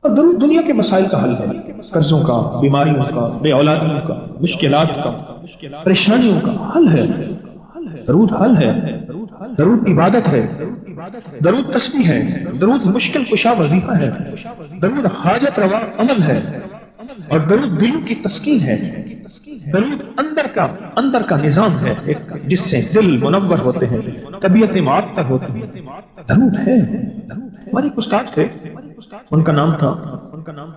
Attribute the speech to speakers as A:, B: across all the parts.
A: اور دنیا کے مسائل کا حل ہے، قرضوں کا، بیماریوں کا، بے اولادیوں کا، مشکلات کا، پریشانیوں کا حل ہے۔ درود حل ہے، درود عبادت ہے، درود تسبیح ہے، درود مشکل کشا وظیفہ ہے، درود حاجت روا عمل ہے، اور درود دلوں کی تسکین ہے۔ درود اندر کا نظام ہے جس سے دل منور ہوتے ہیں، طبیعتیں معطر ہوتی ہیں۔ درود ہے۔ ہمارے ایک استاد تھے، ان کا نام تھا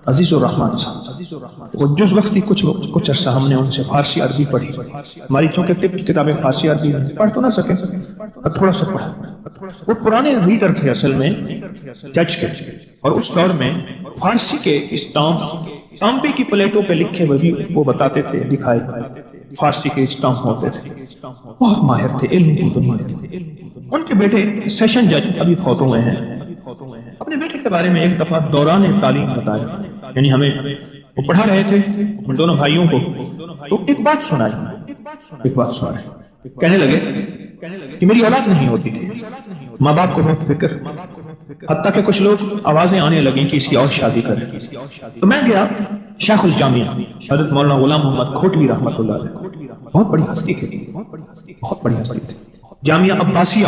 A: عزیز الرحمان صاحب۔ وہ جز وقتی کچھ عرصہ ہم نے ان سے فارسی عربی پڑھی۔ ہماری چونکہ طب کی کتابیں فارسی عربی پڑھ تو نہ سکے، تھوڑا سا پڑھا۔ وہ پرانے ریڈر تھے اصل میں چرچ کے، اور اس دور میں فارسی کے اسٹامپ تانبے کی پلیٹوں پہ لکھے ہوئے بھی وہ بتاتے تھے، دکھائے فارسی کے اسٹامپ ہوتے تھے۔ بہت ماہر تھے علم کی دنیا میں۔ ان کے بیٹے سیشن جج ابھی فوت ہوئے ہیں۔ اپنے بیٹے کے بارے میں ایک دفعہ دوران تعلیم بتایا، یعنی ہمیں وہ پڑھا رہے تھے ان دونوں بھائیوں کو، تو ایک بات سنائی۔ کہنے لگے کہ میری اولاد نہیں ہوتی تھی، ماں باپ کو بہت فکر، حتیٰ کہ کچھ لوگ آوازیں آنے لگیں کہ اس کی اور شادی کریں۔ تو میں گیا شیخ الجامعہ حضرت مولانا غلام محمد کھوٹوی رحمۃ اللہ علیہ، بہت بڑی ہستی تھی، جامعہ عباسیہ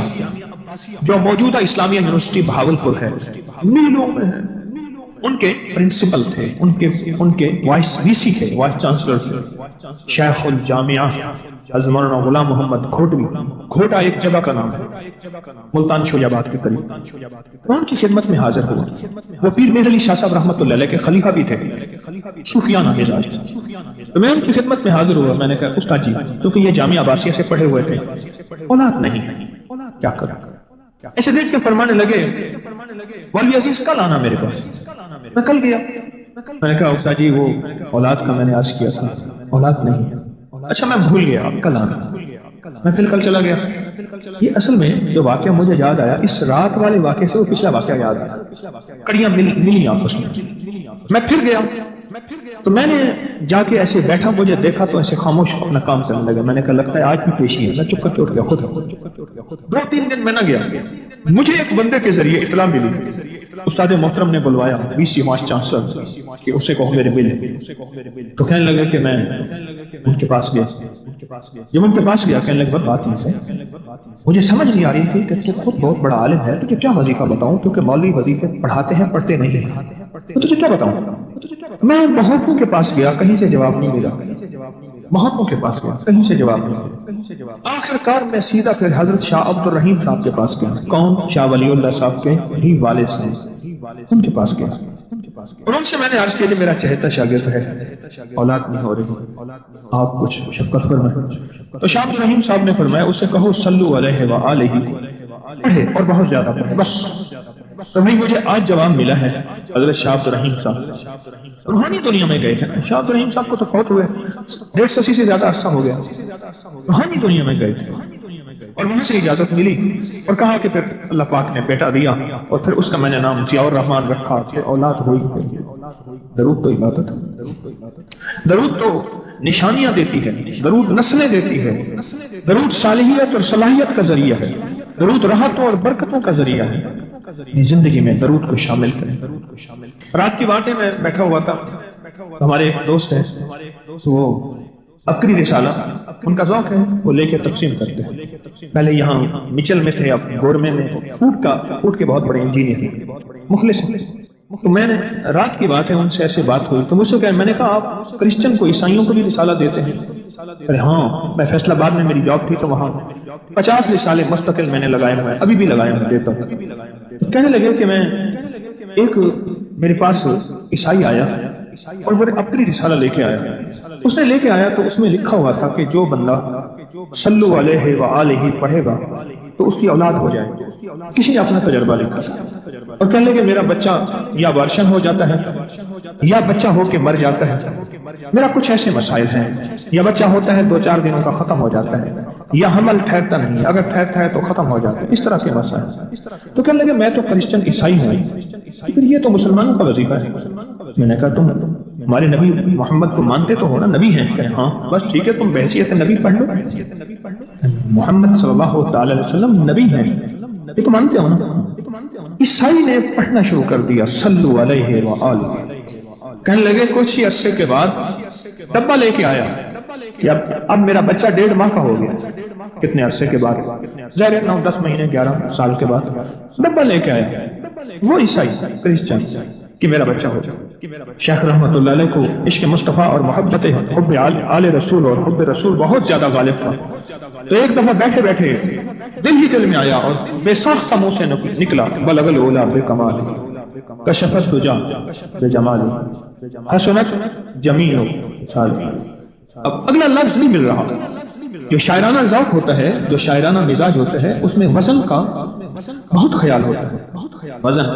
A: جو موجودہ اسلامیہ یونیورسٹی بہاولپور ہے، میلوں میں ہے۔ ان کے پرنسپل تھے، ان کے وائس وی سی تھے، وائس چانسلر تھے شیخ الجامعہ حضرت مولانا غلام محمد کھوٹوی۔ کھوٹا ایک جگہ کا نام ہے ملتان شولی آباد کے قریب۔ میں ان کی خدمت میں حاضر ہوا۔ وہ پیر میر علی شاہ صاحب رحمۃ اللہ علیہ کے خلیفہ بھی تھے، صوفیانہ مزاج۔ تو میں ان کی خدمت میں حاضر ہوا۔ میں نے کہا استاد جی، کیونکہ یہ جامعہ عباسیہ سے پڑھے ہوئے تھے، اولاد نہیں ہے، کیا کروں؟ ایسے دیکھ کے فرمانے لگے والوی عزیز کل آنا میرے پاس۔ میں کل گیا۔ میں نے کہا استاد جی وہ اولاد کا میں نے عرض کیا تھا، اولاد نہیں ہے۔ اچھا میں بھول گیا، آپ کل آنا۔ میں پھر کل چلا گیا۔ یہ اصل میں جو واقعہ مجھے یاد آیا، اس رات والے واقعے سے وہ پچھلا واقعہ یاد آیا، کڑیاں ملی آپس میں۔ میں پھر گیا تو میں نے جا کے ایسے بیٹھا، مجھے دیکھا تو ایسے خاموش اپنا کام کرنے لگا۔ میں نے کہا لگتا ہے آج بھی پیشی ہے۔ میں چپ کر چوٹ گیا خود۔ 2-3 دن میں نہ گیا۔ مجھے ایک بندے کے ذریعے اطلاع ملی، استاد محترم نے بلوایا وی سی وائس چانسلر کہ اسے کہو میرے بل۔ تو کہنے لگا کہ میں ان کے پاس گیا۔ جب ان کے پاس گیا کہنے لگا بات نہیں ہے، مجھے سمجھ نہیں آ رہی تھی کہ تو خود بہت بڑا عالم ہے، تجھے کیا وظیفہ بتاؤں، کیونکہ مولوی وظیفے پڑھاتے ہیں پڑھتے نہیں ہیں، تو تجھے کیا بتاؤں؟ میں بہتوں کے پاس گیا، کہیں سے جواب نہیں ملا۔ بہتوں کے پاس گیا، کہیں سے جواب نہیں ملا۔ آخر کار میں سیدھا پھر حضرت شاہ عبد الرحیم صاحب کے پاس گیا۔ کون؟ شاہ ولی اللہ صاحب کے ہی والد سے، ان کے پاس گیا اور ان سے میں نے عرض کیا کہ میرا چہتا شاگرد ہے، اولاد نہیں ہو رہی، آپ کچھ شفقت فرمائیں۔ تو شاہ عبد الرحیم صاحب نے فرمایا اسے کہو صلو علیہ وآلہ، پڑھے اور بہت زیادہ پڑھے بس۔ تو بھائی مجھے آج جواب ملا ہے حضرت شاہ عبد الرحیم صاحب روحانی دنیا میں گئے تھے۔ شاہ عبد الرحیم صاحب کو تو فوت ہوئے 150 سے زیادہ عرصہ ہو گیا، روحانی دنیا میں گئے تھے، اور وہاں سے اجازت ملی اور کہا کہ پھر اللہ پاک نے بیٹا دیا، اور پھر اس کا میں نے نام ضیاء الرحمان رکھا، پھر اولاد ہوئی۔ درود تو عبادت ہے، درود تو نشانیاں دیتی ہے، درود نسلیں دیتی ہے، درود صالحیت اور صلاحیت کا ذریعہ ہے، درود راحتوں اور برکتوں کا ذریعہ ہے۔ زندگی میں درود کو شامل کریں۔ رات کی باتیں میں بیٹھا ہوا تھا، ہمارے ایک دوست ہیں، وہ عقری رسالہ ان کا ذوق ہے، وہ لے کے تقسیم کرتے ہیں۔ پہلے یہاں مچل میں تھے، اب گورمے میں، فوڈ کے بہت بڑے انجینئر ہیں، مخلص ہیں۔ تو میں نے رات کی بات ہے، ان سے ایسے بات ہوئی تو مجھ سے کہا، میں نے کہا آپ کرسچن کو، عیسائیوں کو بھی رسالہ دیتے ہیں؟ ارے ہاں، میں فیصل آباد میں میری جاب تھی تو وہاں 50 رسالے مستقل میں نے لگائے ہوئے ہیں، ابھی بھی لگائے ہوئے دیتا ہوں۔ کہنے لگے کہ میں ایک میرے پاس عیسائی آیا اور وہ اپنی رسالہ لے کے آیا۔ اس نے لے کے آیا تو اس میں لکھا ہوا تھا کہ جو بندہ صلو علیہ وآلہ پڑھے گا تو اس کی اولاد ہو جائے۔ کسی نے اپنا تجربہ لکھا اور کہنے لگے میرا بچہ یا وارشن ہو جاتا ہے یا بچہ ہو کے مر جاتا ہے، میرا کچھ ایسے مسائل ہیں، یا بچہ ہوتا ہے 2-4 دنوں کا ختم ہو جاتا ہے، یا حمل ٹھہرتا نہیں، اگر ٹھہرتا ہے تو ختم ہو جاتا ہے، اس طرح کے مسائل۔ تو کہنے لگے میں تو کرسچن عیسائی ہوں، پھر یہ تو مسلمانوں کا وظیفہ ہے۔ میں نے کہا تم ہمارے نبی محمد کو مانتے تو ہو نا، نبی ہیں؟ کہ ہاں، بس ٹھیک ہے، تم بحیثیت نبی پڑھ لو۔ محمد صلی اللہ تعالی علیہ وسلم نبی ہیں، یہ تو مانتے ہو نا؟ عیسائی نے پڑھنا شروع کر دیا صلو علیہ وآلہ، کہنے لگے کچھ ہی عرصے کے بعد ڈبہ لے کے آیا کہ اب میرا بچہ 1.5 ماہ کا ہو گیا، کتنے عرصے کے بعد، ظاہر 9-10 مہینے 11 سال کے بعد ڈبہ لے کے آیا وہ عیسائی کرسچن کہ میرا بچہ ہو جائے۔ شیخ رحمت اللہ علیہ کو عشق مصطفیٰ اور محبت حب آل رسول اور حب رسول بہت زیادہ غالب تھا، تو ایک دفعہ بیٹھے بیٹھے دل ہی دل میں آیا اور بے ساختہ منہ سے نکلا بلغ العلا بکمال کشفت تجا بجمال حسنت جمیل صالح۔ اب اگلا لفظ نہیں مل رہا۔ جو شاعرانہ ذوق ہوتا ہے، جو شاعرانہ مزاج ہوتا ہے، اس میں وزن کا بہت خیال ہوتا ہے۔ وزن،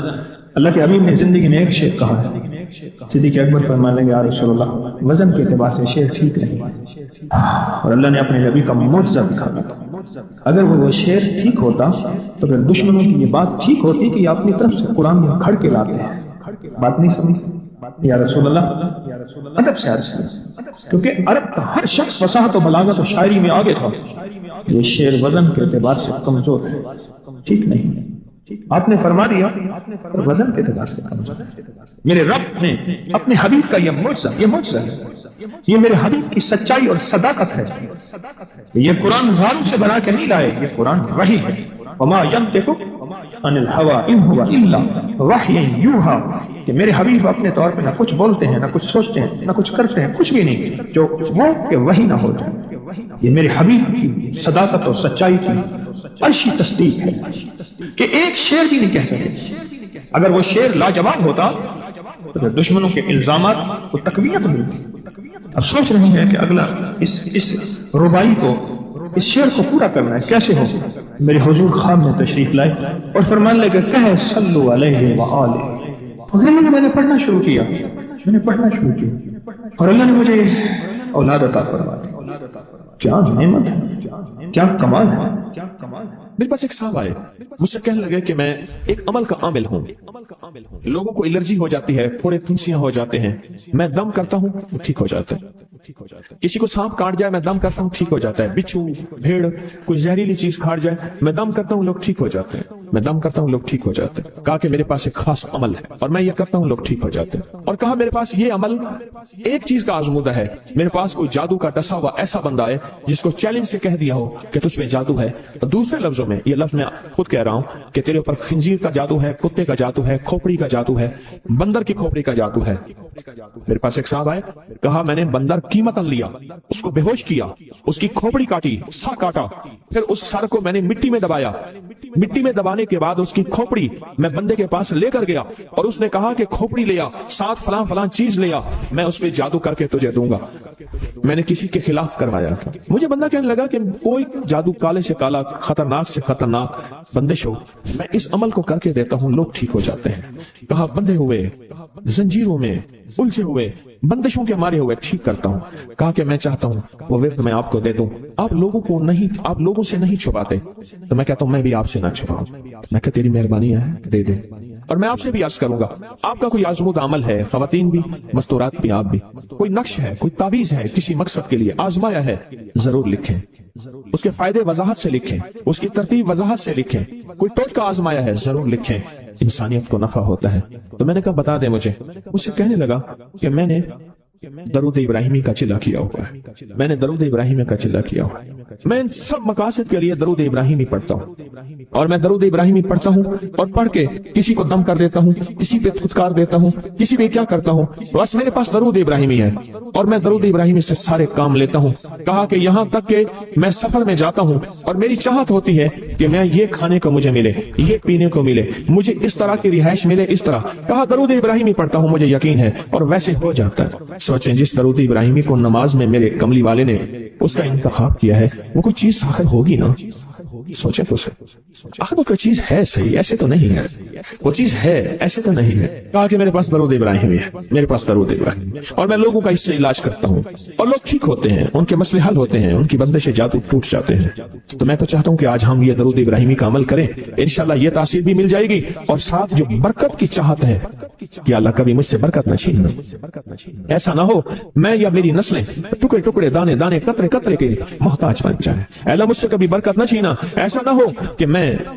A: اللہ کے حبیب نے زندگی میں ایک شعر کہا ہے، صدیق اکبر فرمانے لگے یا رسول اللہ وزن کے اعتبار سے شعر ٹھیک نہیں، اور اللہ نے اپنے نبی کا معجزہ دکھایا۔ اگر وہ شعر ٹھیک ہوتا تو پھر دشمنوں کی یہ بات ٹھیک ہوتی کہ یہ اپنی طرف سے قرآن میں کھڑ کے لاتے ہیں۔ بات نہیں سمجھ یا رسول اللہ ادب سے عرض کیا، کیونکہ عرب کا ہر شخص فصاحت و بلاغت و شاعری میں آگے تھا، یہ شعر وزن کے اعتبار سے کمزور ہے، ٹھیک نہیں۔ آپ نے فرما دیا وزن کے اعتبار سے کمزور۔ میرے رب نے اپنے حبیب کا یہ معجزہ ہے، یہ میرے حبیب کی سچائی اور صداقت ہے۔ یہ قرآن غالب سے بنا کے نہیں لائے، یہ قرآن وحی ہے۔ وما ينطق عن الهوى ان هو الا وحی یوحى، کہ میرے حبیب اپنے طور پہ نہ کچھ بولتے ہیں، نہ کچھ سوچتے ہیں، نہ کچھ کرتے ہیں، کچھ بھی نہیں جو وہ کہ وحی نہ ہو جائے۔ یہ میرے حبیب کی صداقت اور سچائی کی عرشی تصدیق ہے کہ ایک شعر بھی نہیں کہہ سکے۔ اگر وہ شعر لاجواب ہوتا تو پھر دشمنوں کے الزامات کو تقویت ملتی۔ اب سوچ رہے ہیں کہ اگلا اس ربائی کو، اس شعر کو پورا کرنا ہے، کیسے ہو؟ میرے حضور خواب میں تشریف لائے اور فرمان لے کے کہے صلو علیہ وآلہ۔ میں نے پڑھنا شروع کیا، اور اللہ نے مجھے اولاد عطا فرما دی۔ کیا نعمت ہے، کیا کمال ہے۔
B: میرے پاس ایک صاحب آئے، مجھ سے کہنے لگے کہ میں ایک عمل کا عامل ہوں، لوگوں کو الرجی ہو جاتی ہے، پھوڑے پھنسیاں ہو جاتے ہیں، میں دم کرتا ہوں وہ ٹھیک ہو جاتا ہے۔ کسی کو سانپ کاٹ جائے میں دم کرتا ہوں ٹھیک ہو جاتا ہے، بچھو بھیڑ کوئی زہریلی چیز کھاٹ جائے میں دم کرتا ہوں لوگ ٹھیک ہو جاتے ہیں، میں دم کرتا ہوں لوگ ٹھیک ہو جاتے ہیں۔ کہا کہ میرے پاس ایک خاص عمل ہے اور میں یہ کرتا ہوں لوگ ٹھیک ہو جاتے ہیں، اور کہا میرے پاس یہ عمل ایک چیز کا آزمودہ ہے، میرے پاس کوئی جادو کا ڈسا ہوا ایسا بندہ ہے جس کو چیلنج سے کہہ دیا ہو کہ تجھ میں جادو ہے، تو دوسرے لفظوں میں یہ لفظ میں خود کہہ رہا ہوں کہ تیرے اوپر خنزیر کا جادو ہے، کتے کا جادو ہے، کھوپڑی کا جادو ہے، بندر کی کھوپڑی کا جادو ہے۔ میرے پاس ایک صاحب آئے، کہا میں نے بندر قیمتاً لیا، اس کو بے ہوش کیا، اس کی کھوپڑی کاٹی، سر کاٹا، پھر اس سر کو میں نے مٹی میں دبایا، مٹی میں دبانے کے بعد اس کی کھوپڑی میں بندے کے پاس لے کر گیا اور اس نے کہا کہ کھوپڑی لیا، ساتھ فلاں فلاں چیز لیا، میں اس پہ جادو کر کے تجھے دوں گا۔ میں نے کسی کے خلاف کروایا تھا، مجھے بندہ کہنے لگا کہ کوئی جادو کالے سے کالا، خطرناک سے خطرناک بندش ہو، میں اس عمل کو کر کے دیتا ہوں لوگ ٹھیک ہو جاتے ہیں۔ کہا بندے ہوئے، زنجیروں میں الجھے ہوئے، بندشوں کے مارے ہوئے ٹھیک کرتا ہوں۔ کہا کہ میں چاہتا ہوں وہ ورد میں آپ کو دے دوں، آپ لوگوں کو نہیں، آپ لوگوں سے نہیں چھپاتے، تو میں کہتا ہوں میں بھی آپ سے نہ چھپاؤں، میں کہ تیری مہربانی ہے دے دے۔ اور میں آپ سے بھی عرض کروں گا، آپ کا کوئی آزمودہ عمل ہے، خواتین بھی، مستورات بھی، آپ بھی، کوئی نقش ہے، کوئی تعویذ ہے، کسی مقصد کے لیے آزمایا ہے، ضرور لکھیں، اس کے فائدے وضاحت سے لکھیں، اس کی ترتیب وضاحت سے لکھیں، کوئی ٹوٹکا آزمایا ہے ضرور لکھیں، انسانیت کو نفع ہوتا ہے۔ تو میں نے کہا بتا دے مجھے کہنے لگا کہ میں نے درود ابراہیمی کا چلا کیا ہوا ہے، میں نے درود ابراہیمی کا چلا کیا ہوا ہے، میں ان سب مقاصد کے لیے درود ابراہیمی پڑھتا ہوں، اور میں درود ابراہیمی پڑھتا ہوں اور پڑھ کے کسی کو دم کر دیتا ہوں، کسی پہ پھٹکار دیتا ہوں، کسی پہ کیا کرتا ہوں، بس میرے پاس درود ابراہیمی ہے اور میں درود ابراہیمی سے سارے کام لیتا ہوں۔ کہا کہ یہاں تک کہ میں سفر میں جاتا ہوں اور میری چاہت ہوتی ہے کہ میں یہ کھانے کو مجھے ملے، یہ پینے کو ملے، مجھے اس طرح کی رہائش ملے، اس طرح کہا درود ابراہیمی پڑھتا ہوں، مجھے یقین ہے اور ویسے ہو جاتا ہے۔ سوچیں جس درود ابراہیمی کو نماز میں میرے کملی والے نے اس کا انتخاب کیا ہے، وہ کوئی چیز آخر ہوگی نا، سوچیں تو آخر وہ کوئی چیز ہے، صحیح ایسے تو نہیں ہے، وہ چیز ہے ایسے تو نہیں ہے۔ کہا کہ میرے پاس درود ابراہیمی ہے، میرے پاس درود ابراہیمی، اور میں لوگوں کا اس سے علاج کرتا ہوں اور لوگ ٹھیک ہوتے ہیں، ان کے مسئلے حل ہوتے ہیں، ان کی بندش جادو ٹوٹ جاتے ہیں۔ تو میں تو چاہتا ہوں کہ آج ہم یہ درود ابراہیمی کا عمل کریں، انشاءاللہ یہ تاثیر بھی مل جائے گی، اور ساتھ جو برکت کی چاہت ہے کہ اللہ کبھی مجھ سے برکت نہ چھیننا، ایسا نہ ہو میں یا میری نسلیں ٹکڑے ٹکڑے، دانے دانے، قطرے قطرے کے محتاج بن جائیں۔ اے اللہ مجھ سے کبھی برکت نہ چھینا، ایسا نہ ہو کہ میں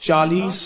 B: 40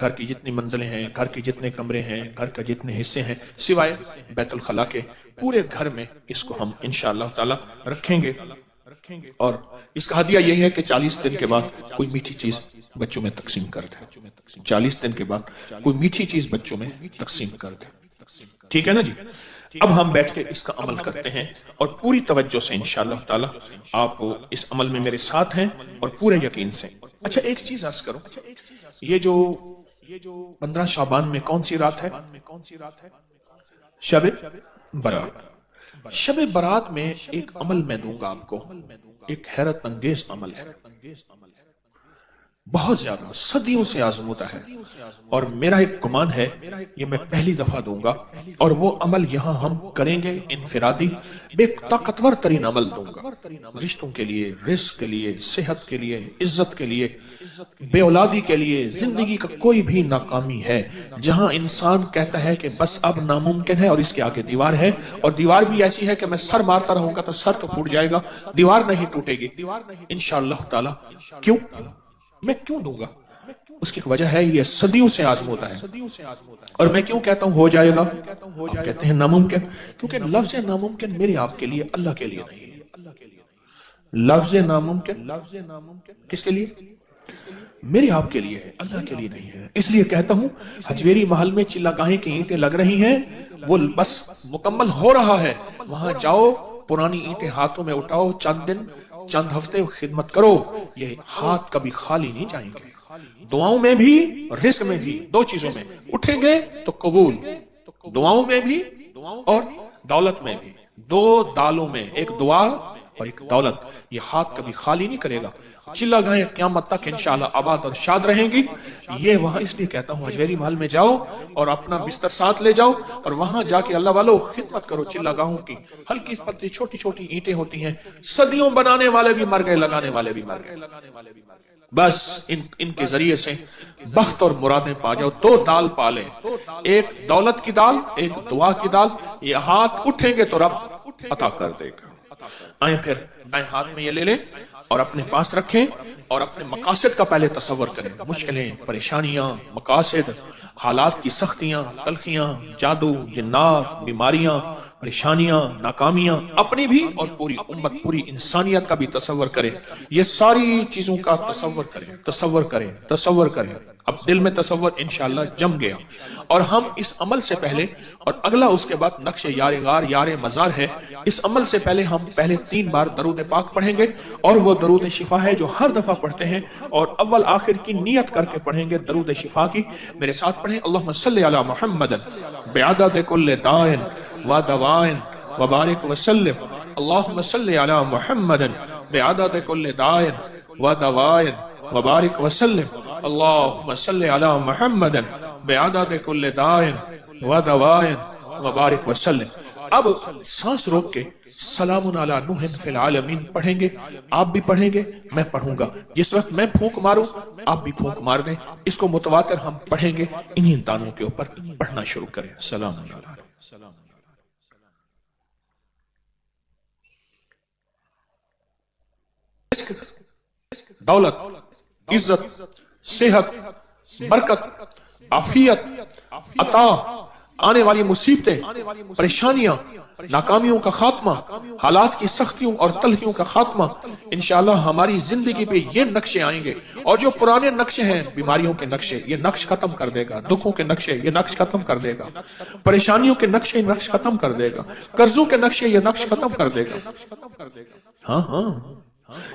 C: گھر کی جتنی منزلیں ہیں، گھر کے جتنے کمرے ہیں، گھر کے جتنے حصے ہیں سوائے بیت الخلا کے، پورے گھر میں اس کو ہم انشاءاللہ تعالی رکھیں گے۔ اور اس کا ہدیہ یہی ہے کہ 40 دن کے بعد کوئی میٹھی چیز بچوں میں تقسیم کر دیں، 40 دن کے بعد کوئی میٹھی چیز بچوں میں تقسیم کر دیں، ٹھیک ہے نا جی؟ اب ہم بیٹھ کے اس کا عمل کرتے ہیں اور پوری توجہ سے انشاءاللہ تعالی آپ اس عمل میں میرے ساتھ ہیں اور پورے یقین سے۔ اچھا ایک چیز عرض کروں، یہ جو 15 شعبان میں کون سی رات ہے؟ شب برات۔ شب برات میں ایک عمل میں دوں گا آپ کو، ایک حیرت انگیز عمل ہے، بہت زیادہ صدیوں سے آزمودہ ہے، اور میرا ایک گمان ہے یہ میں پہلی دفعہ دوں گا، اور وہ عمل یہاں ہم کریں گے انفرادی، بے طاقتور ترین عمل دوں گا، رشتوں کے لیے، رزق کے لیے، صحت کے لیے، عزت کے لیے، بے اولادی کے لیے، زندگی کا کوئی بھی ناکامی ہے جہاں انسان کہتا ہے کہ بس اب ناممکن ہے اور اس کے آگے دیوار ہے، اور دیوار بھی ایسی ہے کہ میں سر مارتا رہوں گا تو سر تو پھوٹ جائے گا، دیوار نہیں ٹوٹے گی انشاءاللہ تعالی۔ کیوں؟ میں کیوں دوں گا؟ اس کی وجہ ہے یہ صدیوں سے آزمودہ ہے، اور میں کیوں کہتا ہوں ہو جائے گا؟ آپ کہتے ہیں ناممکن، کیونکہ لفظ ناممکن میرے آپ کے لیے، اللہ کے لیے نہیں ہے۔ لفظ ناممکن کس کے لیے؟ میرے آپ کے لیے ہے، اللہ کے لیے نہیں ہے۔ اس لیے کہتا ہوں حجویری محل میں چلہ گاہیں کی اینٹیں لگ رہی ہیں، وہ بس مکمل ہو رہا ہے، وہاں جاؤ، پرانی اینٹیں ہاتھوں میں اٹھاؤ، چند دن چند ہفتے خدمت کرو، یہ ہاتھ کبھی خالی نہیں جائیں گے۔ دعاؤں میں بھی، رزق میں بھی، دو چیزوں میں اٹھیں گے تو قبول، دعاؤں میں بھی اور دولت میں بھی، دو دالوں میں، ایک دعا اور ایک دولت، یہ ہاتھ کبھی خالی نہیں کرے گا۔ چلہ گاہیں قیامت تک انشاءاللہ آباد اور شاد رہیں گی۔ یہ وہاں اس لیے کہتا ہوں حجویری محل میں جاؤ اور اپنا بستر ساتھ لے جاؤ، اور وہاں جا کے اللہ والو خدمت کرو چلہ گاہوں کی۔ ہلکی پتلی چھوٹی چھوٹی اینٹیں ہوتی ہیں، صدیوں بنانے والے بھی مر گئے، لگانے والے بھی مر گئے، بس ان کے ذریعے سے بخت اور مرادیں پا جاؤ۔ دو دال پا لیں، ایک دولت کی دال، ایک دعا کی دال، یہ ہاتھ اٹھیں گے تو رب عطا کر دے گا۔ آئیں پھر دائیں ہاتھ میں یہ لے لیں اور اپنے پاس رکھیں، اور اپنے مقاصد کا پہلے تصور کریں، مشکلیں، پریشانیاں، مقاصد، حالات کی سختیاں، تلخیاں، جادو، جنات، بیماریاں، پریشانیاں، ناکامیاں، اپنی بھی اور پوری امت، پوری انسانیت کا بھی تصور کریں۔ یہ ساری چیزوں کا تصور کریں، تصور کریں، تصور کریں۔ اب دل میں تصور انشاءاللہ جم گیا، اور ہم اس عمل سے پہلے، اور اگلا اس کے بعد نقش یار غار یار مزار ہے، اس عمل سے پہلے ہم پہلے 3 بار درود پاک پڑھیں گے، اور وہ درود شفا ہے جو ہر دفعہ پڑھتے ہیں، اور اول آخر کی نیت کر کے پڑھیں گے درود شفا کی۔ میرے ساتھ پڑھیں، اللہم صلی علی محمد بعدد کل دائن و دوائن وبارک وسلم، اللہم صلی علی محمد بعدد کل دائن و دوائن وبارک وسلم، اللہم صلی علی محمد بعدد کل دائن و دوائن وبارک وسلم۔ اب سانس روک کے سلام علی نوح فی العالمین پڑھیں گے، آپ بھی پڑھیں گے، میں پڑھوں گا، جس وقت میں پھونک ماروں آپ بھی پھونک مار دیں، اس کو متواتر ہم پڑھیں گے، انہی دانوں کے اوپر پڑھنا شروع کریں۔ سلام علیکم۔ دولت، عزت، صحت، برکت، عافیت، عطا، آنے والی مصیبتیں، پریشانیاں، ناکامیوں کا خاتمہ، حالات کی سختیوں اور تلخیوں کا خاتمہ، انشاءاللہ ہماری زندگی پہ یہ نقشے آئیں گے، اور جو پرانے نقشے ہیں، بیماریوں کے نقشے، یہ نقش ختم کر دے گا، دکھوں کے نقشے یہ نقش ختم کر دے گا، پریشانیوں کے نقشے نقش ختم کر دے گا، قرضوں کے نقشے یہ نقش ختم کر دے گا، ہاں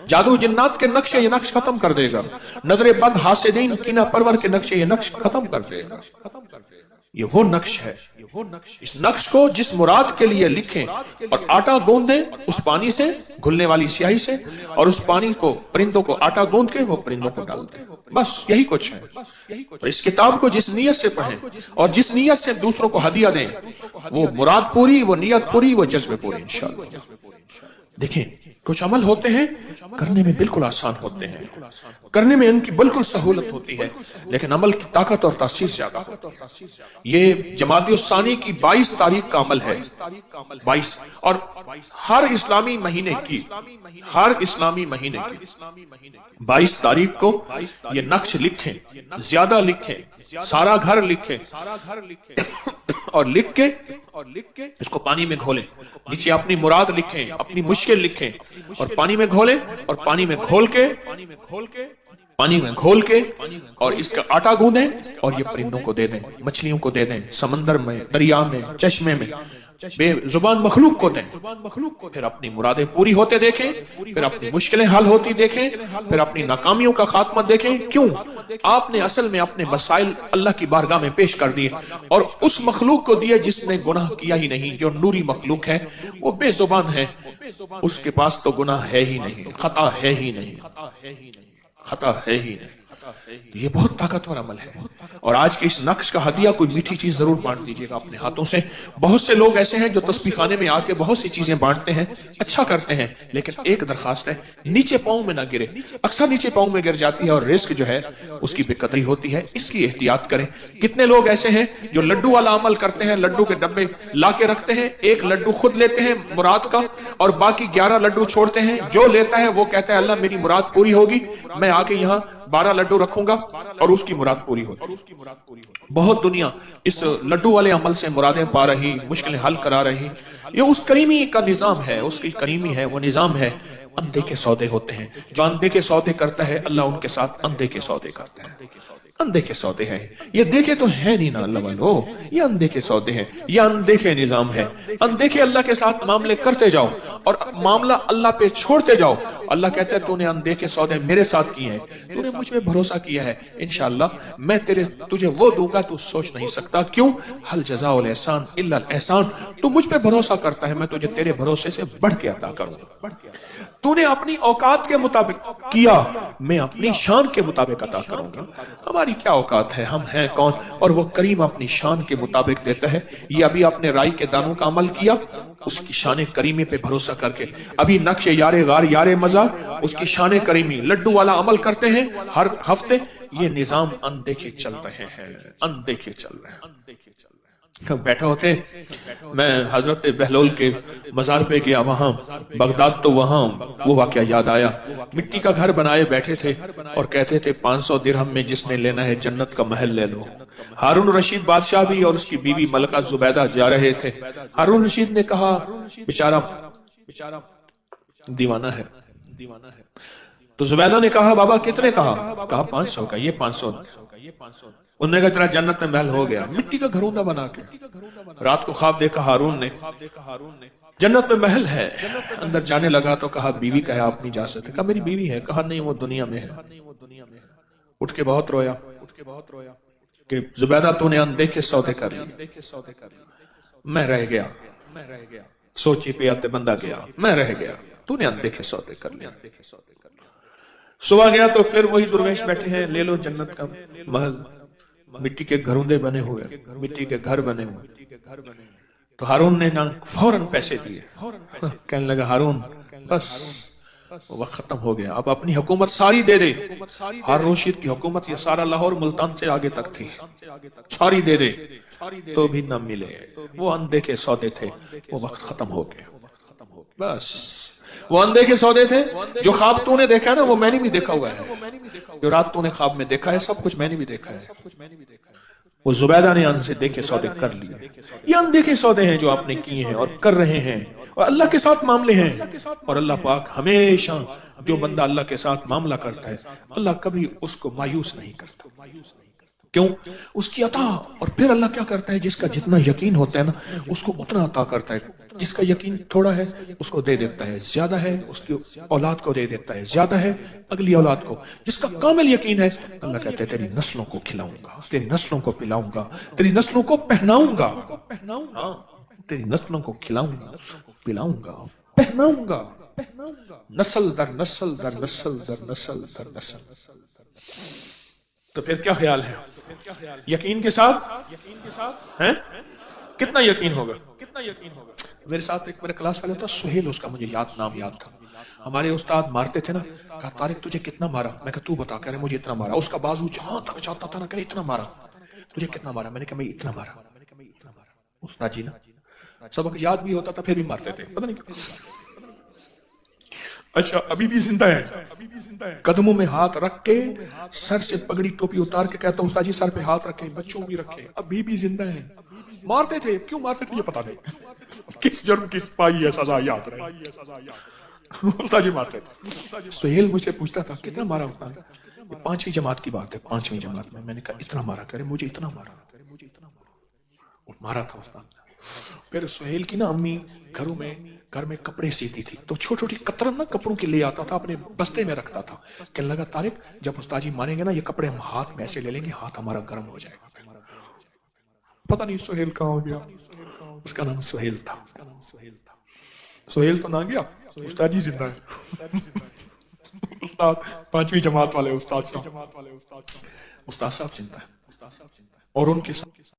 C: جادو جنات کے نقشے یہ نقش ختم کر دے گا، نظر بد حاسدین کینہ پرور کے نقشے یہ نقش ختم کر دے گا۔ یہ وہ نقش ہے، اس نقش کو جس مراد کے لیے لکھیں، اور آٹا گوندیں اس پانی سے، گھلنے والی سیاہی سے، اور اس پانی کو، پرندوں کو آٹا گوند کے وہ پرندوں کو ڈال دیں، بس یہی کچھ ہے۔ اور اس کتاب کو جس نیت سے پڑھیں اور جس نیت سے دوسروں کو ہدیہ دیں، وہ مراد پوری، وہ نیت پوری، وہ جذبے پوری انشاءاللہ۔ دیکھیں کچھ عمل ہوتے ہیں کرنے میں بالکل آسان ہوتے ہیں، کرنے میں ان کی بالکل سہولت ہوتی ہے، لیکن عمل کی طاقت اور تاثیر زیادہ ہوتی ہے۔ یہ جمادی الثانی کی 22 تاریخ کا عمل ہے، 22، اور ہر اسلامی مہینے کی 22 تاریخ کو یہ نقش لکھیں، زیادہ لکھیں، سارا گھر لکھیں اور لکھ کے اس کو پانی میں گھولیں، نیچے اپنی مراد لکھیں، اپنی مشکل لکھیں اور پانی میں گھولیں، اور پانی میں گھول کے اور اس کا آٹا گوندیں اور یہ پرندوں کو دے دیں، مچھلیوں کو دے دیں، سمندر میں، دریا میں، چشمے میں، بے زبان مخلوق کو دیں، پھر اپنی مرادیں پوری ہوتے دیکھیں، پھر اپنی مشکلیں حل ہوتی دیکھیں، پھر اپنی ناکامیوں کا خاتمہ دیکھیں۔ کیوں؟ آپ نے اصل میں اپنے مسائل اللہ کی بارگاہ میں پیش کر دیے اور اس مخلوق کو دیے جس نے گناہ کیا ہی نہیں، جو نوری مخلوق ہے، وہ بے زبان ہے، اس کے پاس تو گناہ ہے ہی نہیں، خطا ہے ہی نہیں، خطا ہے ہی نہیں۔ یہ بہت طاقتور عمل ہے، اور آج کے اس نقش کا ہدیہ کوئی میٹھی چیز ضرور بانٹ دیجیے گا اپنے ہاتھوں سے۔ بہت سے لوگ ایسے ہیں جو تسبیح خانے میں آ کے بہت سی چیزیں بانٹتے ہیں، اچھا کرتے ہیں، لیکن ایک درخواست ہے، نیچے پاؤں میں نہ گرے، اکثر نیچے پاؤں میں گر جاتی ہے اور رزق جو ہے اس کی بے قدری ہوتی ہے، اس کی احتیاط کریں۔ کتنے لوگ ایسے ہیں جو لڈو والا عمل کرتے ہیں، لڈو کے ڈبے لا کے رکھتے ہیں، ایک لڈو خود لیتے ہیں مراد کا اور باقی 11 لڈو چھوڑتے ہیں، جو لیتا ہے وہ کہتا ہے اللہ میری مراد پوری ہوگی، میں آ کے یہاں 12 لڈو رکھوں گا اور اس کی مراد پوری ہوتی۔ بہت دنیا اس لڈو والے عمل سے مرادیں پا رہی، مشکلیں حل کرا رہی۔ یہ اس کریمی کا نظام ہے، اس کی کریمی ہے، وہ نظام ہے۔ اندھے کے سودے ہوتے ہیں، جو اندھے کے سودے کرتا ہے اللہ ان کے ساتھ اندھے کے سودے کرتا ہے۔ اندھے کے سودے ہیں، یہ دیکھے تو ہے نہیں نا اللہ والو، یہ اندھے کے سودے ہیں، یہ اندھے نظام ہے۔ اندھے اللہ کے ساتھ معاملے کرتے جاؤ اور معاملہ اللہ پہ چھوڑتے جاؤ۔ اللہ کہتا ہے تو نے اندھے کے سودے میرے ساتھ کیے ہیں، تو نے مجھ پہ بھروسہ کیا ہے، انشاءاللہ میں تجھے وہ دوں گا تو سوچ نہیں سکتا۔ کیوں؟ حل جزاء الاحسان الا الاحسان، تو مجھ پہ بھروسہ کرتا ہے، میں تجھے تیرے بھروسے سے بڑھ کے عطا کروں گا۔ تو نے اپنی اوقات کے مطابق کیا، میں اپنی شان کے مطابق عطا کروں گا۔ ہماری کیا اوقات ہے، ہم ہیں کون؟ اور وہ کریم اپنی شان کے مطابق دیتا ہے۔ یہ ابھی آپ نے رائی کے دانوں کا عمل کیا، اس کی شان کریمی پہ بھروسہ کر کے، ابھی نقش یار غار یار مزار، اس کی شان کریمی لڈو والا عمل کرتے ہیں ہر ہفتے۔ یہ نظام اندیکھے چل رہے ہیں، اندیکھے چل رہے ہیں۔ بیٹھے ہوتے میں حضرت بہلول کے مزار پہ گیا، وہاں بغداد تو وہاں وہ واقعہ یاد آیا، مٹی کا گھر بنائے بیٹھے تھے اور کہتے تھے 500 درہم میں جس نے لینا ہے جنت کا محل لے لو۔ ہارون رشید بادشاہ بھی اور اس کی بیوی ملکہ زبیدہ جا رہے تھے۔ ہارون رشید نے کہا بیچارہ دیوانہ ہے، تو زبیدہ نے کہا بابا کتنے؟ کہا 500 کا، یہ 500۔ انہوں نے کہا تیرا جنت میں محل ہو گیا، مٹی کا گھروندہ بنا کے۔ رات کو خواب دیکھا ہارون نے، جنت میں محل ہے، اندر جانے لگا تو کہا بیوی کا ہے آپ نہیں جا سکتے؟ کہا میری بیوی ہے۔ کہا نہیں وہ دنیا میں ہے۔ اٹھ کے بہت رویا کہ زبیدہ تو نے اندیکھے سودے کر لیے، میں رہ گیا، سوچی پہ آتے بندہ گیا، میں رہ گیا، تو نے اندیکھے سودے کر لیا۔ صبح گیا تو پھر وہی درویش بیٹھے ہیں، لے لو جنت کا محل، مٹی کے گھروندے بنے ہوئے، مٹی کے گھر بنے ہوئے۔ تو ہارون نے فوراً پیسے دیے، کہنے لگا ہارون بس وقت ختم ہو گیا، اب اپنی حکومت ساری دے دے۔ ہارون رشید کی حکومت یہ سارا لاہور ملتان سے آگے تک تھی، ساری دے دے تو بھی نہ ملے۔ وہ اندھے کے سودے تھے، وہ وقت ختم ہو گیا۔ بس وہ اندھے کے سودے تھے، جو خواب تو نے دیکھا ہے نا وہ میں نے بھی دیکھا ہوا ہے، جو رات تو نے خواب میں دیکھا ہے سب کچھ میں نے بھی دیکھا ہے۔ وہ زبیدہ نے اندھے دیکھے سودے کر لیے۔ یہ اندھے کے سودے ہیں جو آپ نے کیے ہیں اور کر رہے ہیں، اور اللہ کے ساتھ معاملے ہیں۔ اور اللہ پاک ہمیشہ جو بندہ اللہ کے ساتھ معاملہ کرتا ہے اللہ کبھی اس کو مایوس نہیں کرتا۔ کیوں؟ اس کی عطا۔ اور پھر اللہ کیا کرتا ہے، جس کا جتنا یقین ہوتا ہے نا اس کو اتنا عطا کرتا ہے، جس کا یقین تھوڑا ہے اس کو دے دیتا ہے، زیادہ ہے اس کی اولاد کو دے دیتا ہے، زیادہ ہے اگلی اولاد کو۔ جس کا کامل یقین ہے اللہ کہتا ہے تیری نسلوں کو کھلاؤں گا، تیری نسلوں کو پلاؤں گا، تیری نسلوں کو پہناؤں گا، تیری نسلوں کو کھلاؤں گا، پلاؤں گا، پہناؤں گا، نسل در نسل در نسل در نسل در نسل۔ تو پھر کیا خیال ہے؟ یقین کے ساتھ ہیں؟ کتنا یقین ہوگا؟ میرے ساتھ ایک میرا کلاس والا تھا سہیل، اس کا مجھے نام یاد تھا. ہمارے استاد مارتے تھے نا، کہا طارق تجھے کتنا مارا؟ میں کہا تو بتا. کہہ رہے مجھے اتنا مارا. اس کا بازو جہاں تک جاتا تھا نا، کہہ رہے اتنا مارا. تجھے کتنا مارا؟ میں نے کہا میں اتنا مارا. استاد جی نا سبق یاد بھی ہوتا تھا پھر بھی مارتے تھے، پتہ نہیں کیوں. اچھا ابھی بھی زندہ ہے. قدموں میں ہاتھ رکھ کے سر سے پگڑی ٹوپی اتار کے کہتا ہوں استاد جی سر پہ ہاتھ رکھیں، بچوں بھی رکھیں. ابھی بھی زندہ ہیں. مارتے تھے، کیوں مارتے تھے یہ پتا نہیں، کس جرم کی پائی ہے سزا یاد رہے. استاد جی مارتے تھے. سہیل مجھ سے پوچھتا تھا کتنا مارا استاد؟ 5ویں جماعت کی بات ہے، 5ویں جماعت میں. میں نے کہا اتنا مارا؟ کہہ رہے مجھے اتنا مارا. مارا تھا استاد. پھر سہیل کی نا امی گھر میں کپڑے سیتی تھی، تو چھوٹی چھوٹی قطرن نا کپڑوں کی لے آتا تھا، اپنے بستے میں رکھتا تھا. کہنے لگا طارق جب استاد جی ماریں گے نا، یہ کپڑے ہم ہاتھ میں ایسے لے لیں گے، ہاتھ ہمارا گرم ہو جائے گا. پتہ نہیں سہیل کہاں ہو گیا. اس کا نام سہیل تھا. سہیل تو نہ گیا، استاد جی زندہ ہے. استاد 5ویں جماعت والے استاد صاحب زندہ ہے، اور ان کے ساتھ